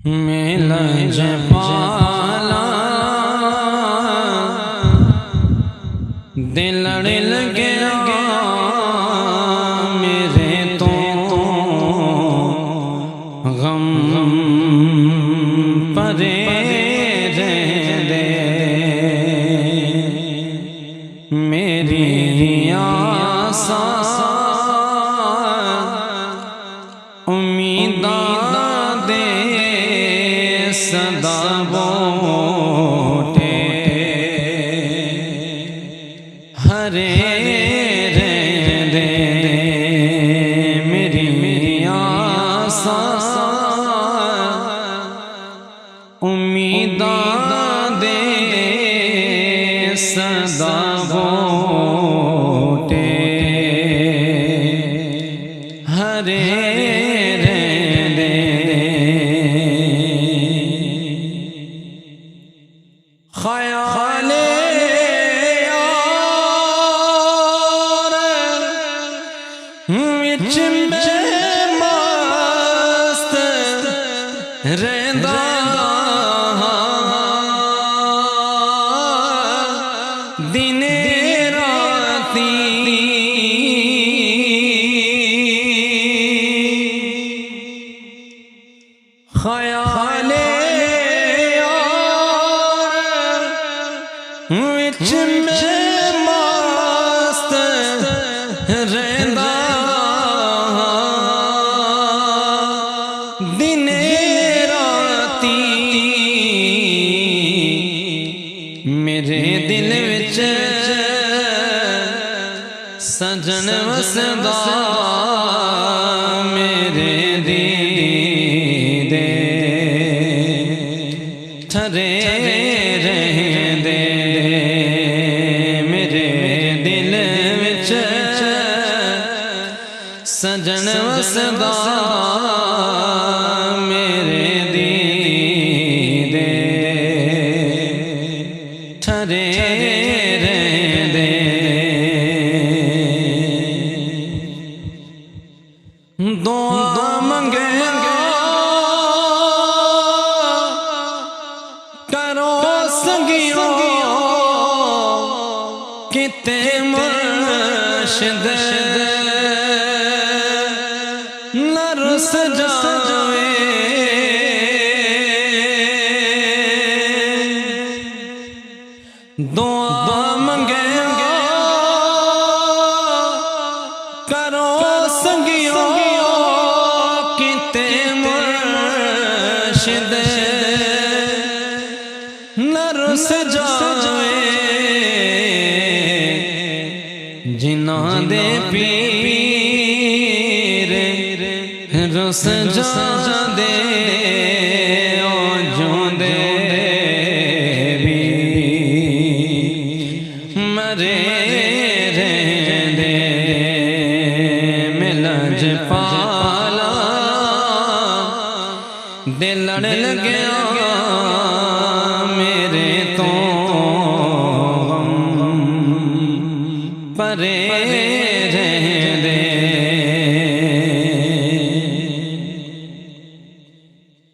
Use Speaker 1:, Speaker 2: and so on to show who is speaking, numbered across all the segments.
Speaker 1: मेला जपाला दिल लड़ गया मेरे तो गम परे दे मेरी आसा उम्मीदां दे सदा बोटे हरे दे मेरी आसा उम्मीदां दे सदा बोटे हरे ख्याले यार विच में मस्त रहंदा दिन राती ख्याले विच में मस्त रहंदा दिन राती मेरे दिल विच सजन वसदा मेरे दीदे ठरे रहंदे सजन वसदा मेरे दीदे ठरे रहंदे दो मंगे करो संगियो किते मुर्शिद नरस जावे दो मंगे करो संगियो किते मुर्शिद नरस जावे जिन्हां दे पीर रुस जांदे ओ जोंदे भी मरे रहंदे मिल जपाला दिल लड़ गया मेरे तो परे रहंदे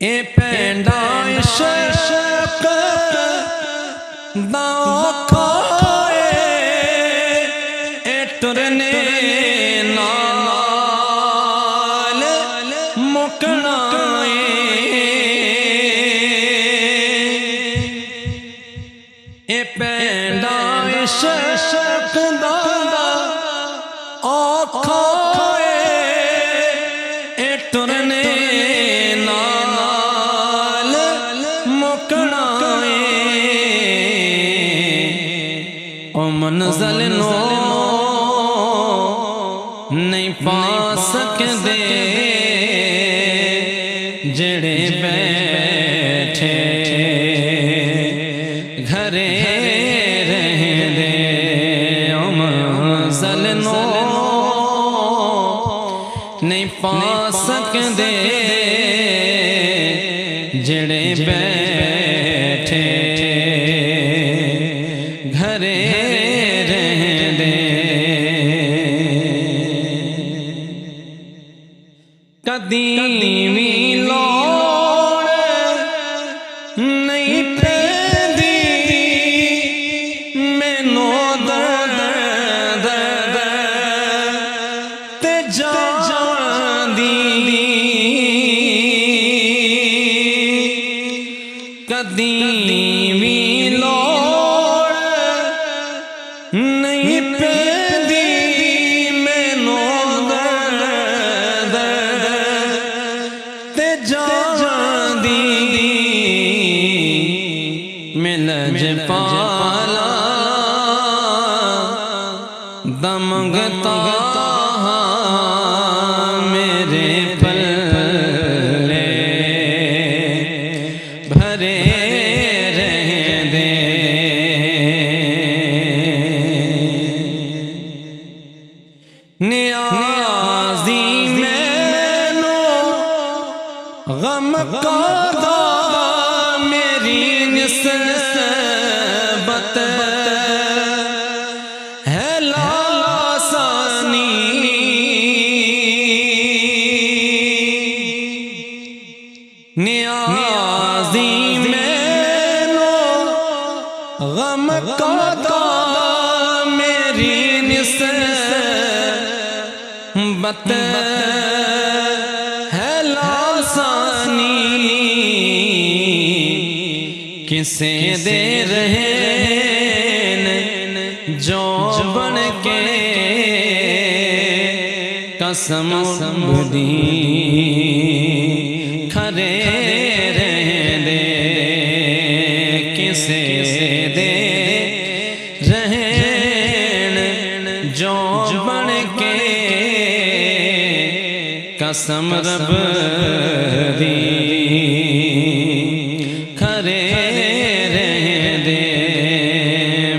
Speaker 1: ए पैंडा इश्क दा औखा ए टुरने नाल मुकना ए पैंडा इश्क दा औखा ए टुरने मंज़िल नो नहीं पा सकदे जेड़े बैठे घरे रहंदे मंज़िल नो नहीं पा सकदे जेड़े बैठे घरे रहंदे कदी भी लोड़ कदी भी लोड़ नहीं पैदी मैनू दर्द ते जांदी मिल जपाला दमगता मेरे पल्ले भरे रहंदे नियाज़ी मैनू गम कादा मेरी निस्बत है लासानी नियाज़ी मैनू गम कादा मेरी निस्बत है लासानी किसे दे रहे जो बन के कसम दी खरे रहंदे किसे दे रहे जो बन के कसम रब दी खरे रहंदे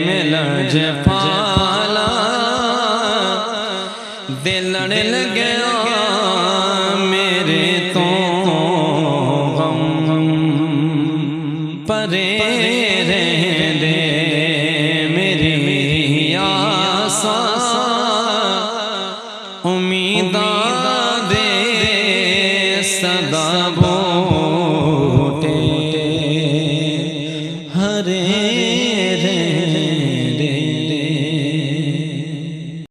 Speaker 1: मिल जपाला दिल लड़ गया मेरे तो गम परे रहंदे मेरी आसा उम्मीदां दे सदा